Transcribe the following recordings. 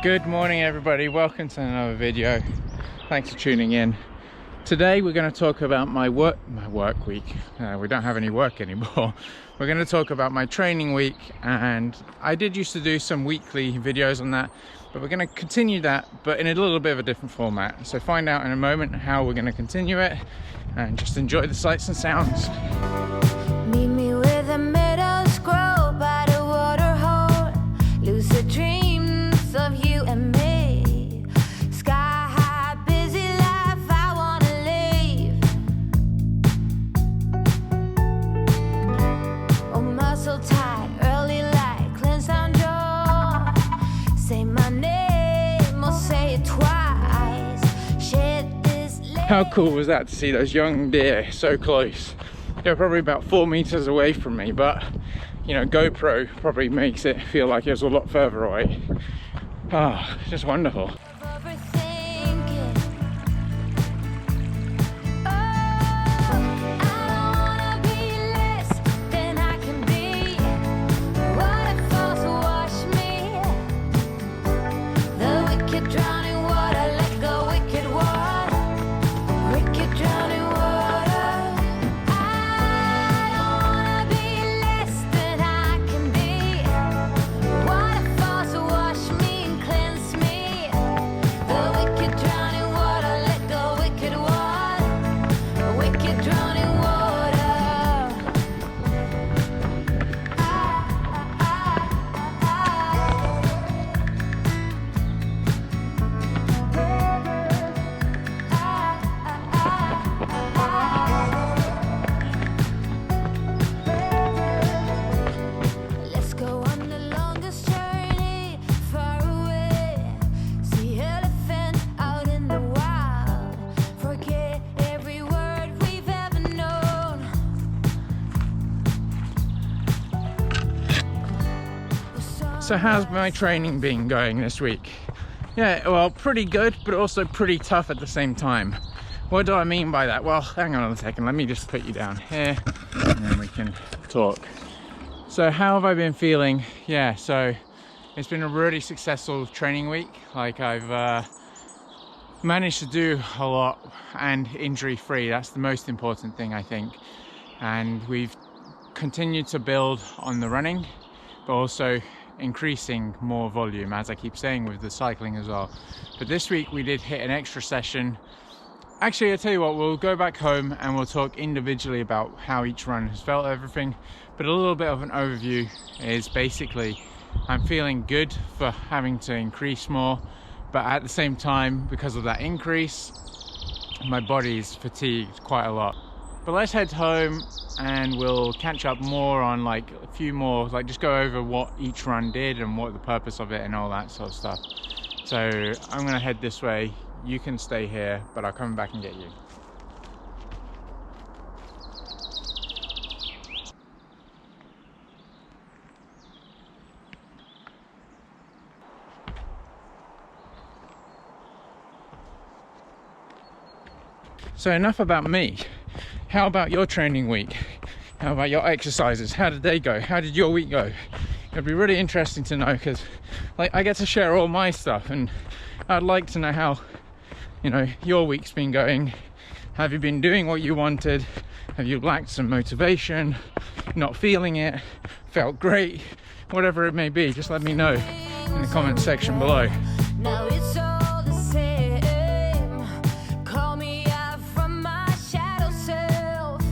Good morning everybody, welcome to another video. Thanks for tuning in. Today we're going to talk about my work week. We don't have any work anymore. We're going to talk about my training week, and I did used to do some weekly videos on that, but we're going to continue that, but in a little bit of a different format. So find out in a moment how we're going to continue it, and just enjoy the sights and sounds. Meet me with a meadow scroll by the water hole. Lucid dreams of you and me. Sky high, busy life, I wanna leave. Oh, muscle tight, early light, cleanse down jaw. Say my name or say it twice. Shed this. How cool was that to see those young deer so close? They're probably about 4 meters away from me, but you know, GoPro probably makes it feel like it was a lot further away. Ah, just wonderful. So how's my training been going this week? Yeah, well, pretty good, but also pretty tough at the same time. What do I mean by that? Well, hang on a second, let me just put you down here and then we can talk. So how have I been feeling? Yeah, so it's been a really successful training week. Like, I've managed to do a lot and injury free. That's the most important thing, I think. And we've continued to build on the running, but also increasing more volume, as I keep saying, with the cycling as well. But this week we did hit an extra session. Actually, I'll tell you what, we'll go back home and we'll talk individually about how each run has felt, everything. But a little bit of an overview is basically I'm feeling good for having to increase more, but at the same time, because of that increase, my body is fatigued quite a lot. But let's head home and we'll catch up more on like a few more, like just go over what each run did and what the purpose of it and all that sort of stuff. So I'm gonna head this way, you can stay here, but I'll come back and get you. So enough about me. How about your training week? How about your exercises? How did they go? How did your week go? It'd be really interesting to know, because like I get to share all my stuff, and I'd like to know how, you know, your week's been going. Have you been doing what you wanted? Have you lacked some motivation? Not feeling it? Felt great? Whatever it may be, just let me know in the comment section below. Now it's all the same. Call me out from my shadow self.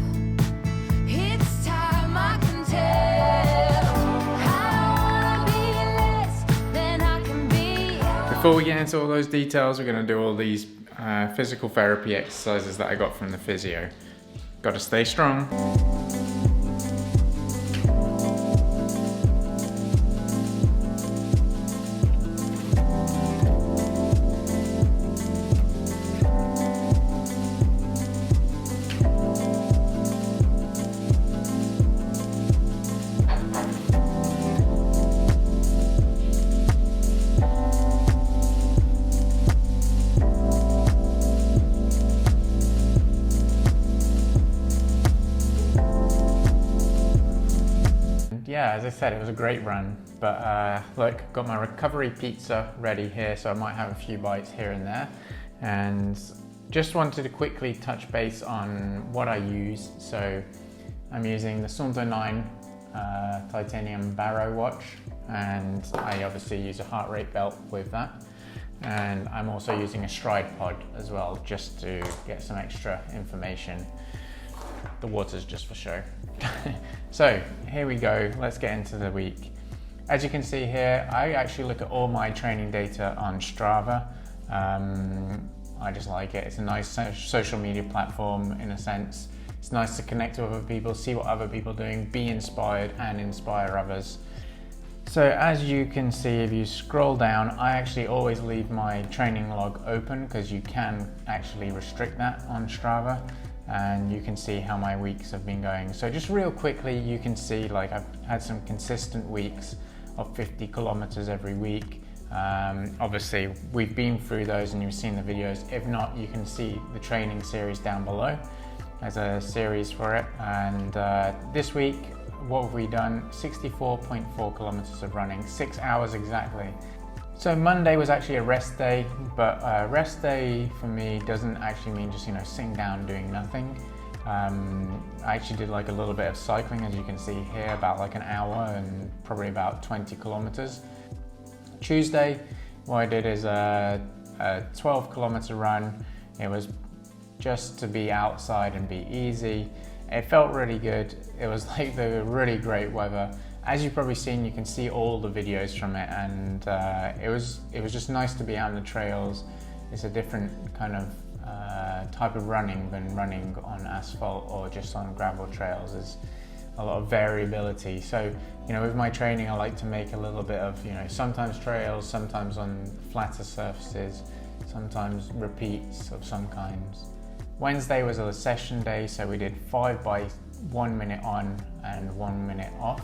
It's time I can tell. I don't wanna be less than I can be. Before we get into all those details, we're going to do all these physical therapy exercises that I got from the physio. Got to stay strong. as I said, it was a great run, but look, got my recovery pizza ready here, so I might have a few bites here and there. And just wanted to quickly touch base on what I use. So I'm using the Suunto 9 titanium Baro watch, and I obviously use a heart rate belt with that. And I'm also using a Stryd pod as well, just to get some extra information. The water's just for show. So here we go, let's get into the week. As you can see here, I actually look at all my training data on Strava. I just like it. It's a nice social media platform in a sense. It's nice to connect with other people, see what other people are doing, be inspired and inspire others. So as you can see, if you scroll down, I actually always leave my training log open because you can actually restrict that on Strava, and you can see how my weeks have been going. So just real quickly, you can see like I've had some consistent weeks of 50 kilometers every week. Obviously we've been through those and you've seen the videos. If not, you can see the training series down below as a series for it. And this week, what have we done? 64.4 kilometers of running, 6 hours exactly. So Monday was actually a rest day, but rest day for me doesn't actually mean just, sitting down doing nothing. I actually did like a little bit of cycling, as you can see here, about like an hour and probably about 20 kilometers. Tuesday, what I did is a 12 kilometer run. It was just to be outside and be easy. It felt really good. It was like the really great weather. As you've probably seen, you can see all the videos from it, and it was just nice to be out on the trails. It's a different kind of type of running than running on asphalt or just on gravel trails. There's a lot of variability. So, with my training, I like to make a little bit of, sometimes trails, sometimes on flatter surfaces, sometimes repeats of some kinds. Wednesday was a session day, so we did 5 by 1 minute on and 1 minute off.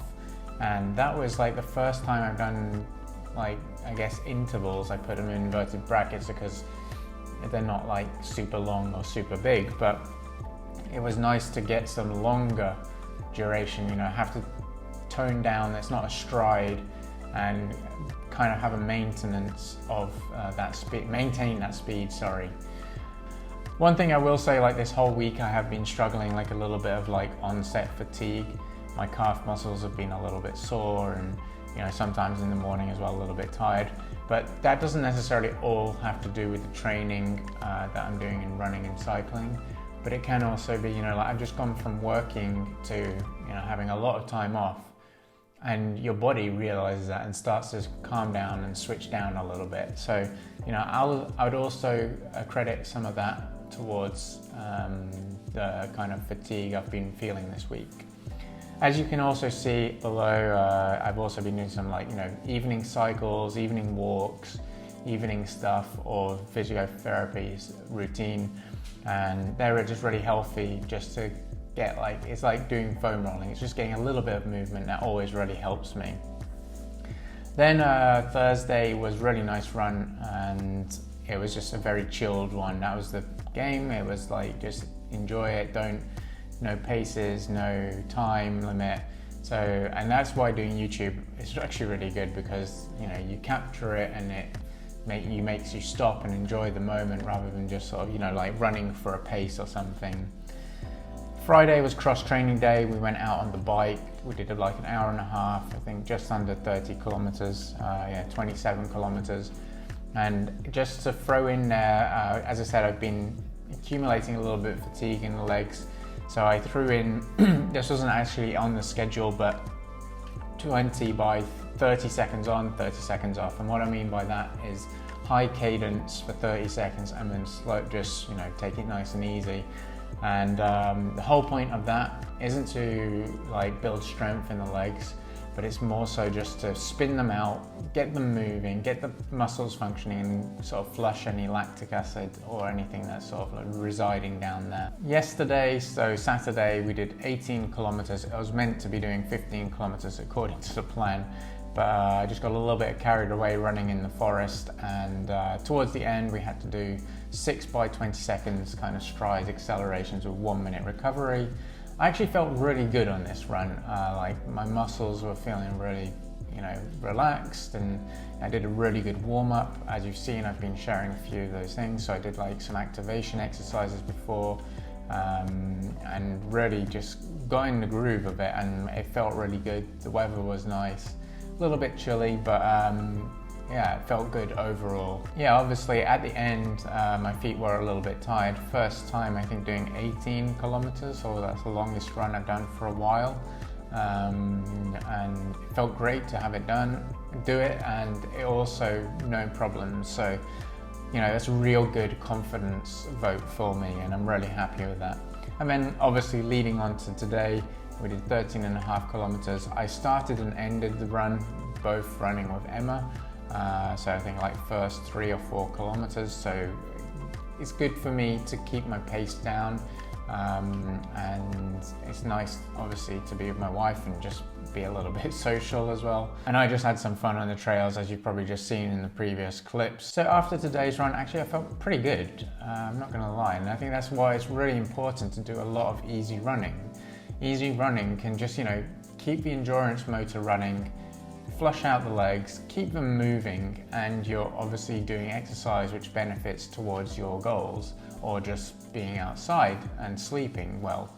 And that was like the first time I've done, like, I guess intervals. I put them in inverted brackets because they're not like super long or super big, but it was nice to get some longer duration, have to tone down. It's not a stride, and kind of have a maintenance of that speed, maintain that speed, sorry. One thing I will say, like this whole week I have been struggling like a little bit of like onset fatigue. My calf muscles have been a little bit sore, and sometimes in the morning as well a little bit tired. But that doesn't necessarily all have to do with the training that I'm doing in running and cycling. But it can also be, like I've just gone from working to, having a lot of time off, and your body realizes that and starts to calm down and switch down a little bit. So, I would also credit some of that towards the kind of fatigue I've been feeling this week. As you can also see below, I've also been doing some evening cycles, evening walks, evening stuff, or physiotherapy routine. And they're just really healthy, just to get it's like doing foam rolling. It's just getting a little bit of movement that always really helps me. Then Thursday was a really nice run, and it was just a very chilled one. That was the game. It was like, just enjoy it. No paces, no time limit. So, and that's why doing YouTube is actually really good, because you capture it and it makes you stop and enjoy the moment rather than just sort of like running for a pace or something. Friday was cross training day. We went out on the bike. We did like an hour and a half, I think just under 30 kilometers, 27 kilometers. And just to throw in there, as I said, I've been accumulating a little bit of fatigue in the legs. So I threw in, this wasn't actually on the schedule, but 20 by 30 seconds on, 30 seconds off. And what I mean by that is high cadence for 30 seconds and then slow, just take it nice and easy. And the whole point of that isn't to like build strength in the legs, but it's more so just to spin them out, get them moving, get the muscles functioning, and sort of flush any lactic acid or anything that's sort of like residing down there. Yesterday, so Saturday, we did 18 kilometers. I was meant to be doing 15 kilometers according to the plan, but I just got a little bit carried away running in the forest, and towards the end we had to do 6 by 20 seconds kind of stride accelerations with 1 minute recovery. I actually felt really good on this run. Like my muscles were feeling really, you know, relaxed, and I did a really good warm-up. As you've seen, I've been sharing a few of those things. So I did like some activation exercises before, and really just got in the groove of it, and it felt really good. The weather was nice, a little bit chilly, but yeah, it felt good overall. Yeah, obviously at the end, my feet were a little bit tired. First time I think doing 18 kilometers, so that's the longest run I've done for a while. And it felt great to have it do it, and it also no problems. So, you know, that's a real good confidence vote for me, and I'm really happy with that. And then obviously leading on to today, we did 13.5 kilometers. I started and ended the run both running with Emma. So I think like first 3 or 4 kilometers. So it's good for me to keep my pace down. And it's nice obviously to be with my wife and just be a little bit social as well. And I just had some fun on the trails, as you've probably just seen in the previous clips. So after today's run, actually I felt pretty good, I'm not gonna lie. And I think that's why it's really important to do a lot of easy running. Easy running can just, you know, keep the endurance motor running, flush out the legs, keep them moving, and you're obviously doing exercise which benefits towards your goals, or just being outside and sleeping well.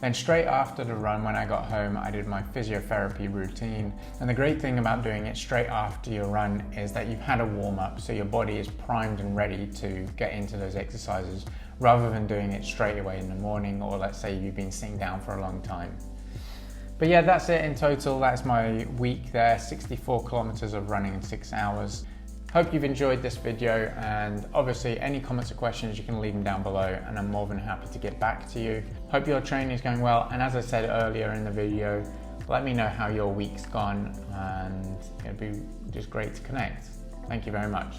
Then straight after the run, when I got home, I did my physiotherapy routine. And the great thing about doing it straight after your run is that you've had a warm up, so your body is primed and ready to get into those exercises, rather than doing it straight away in the morning, or let's say you've been sitting down for a long time. But yeah, that's it in total. That's my week there, 64 kilometers of running in 6 hours. Hope you've enjoyed this video, and obviously any comments or questions you can leave them down below, and I'm more than happy to get back to you. Hope your training is going well, and as I said earlier in the video, let me know how your week's gone, and it'd be just great to connect. Thank you very much.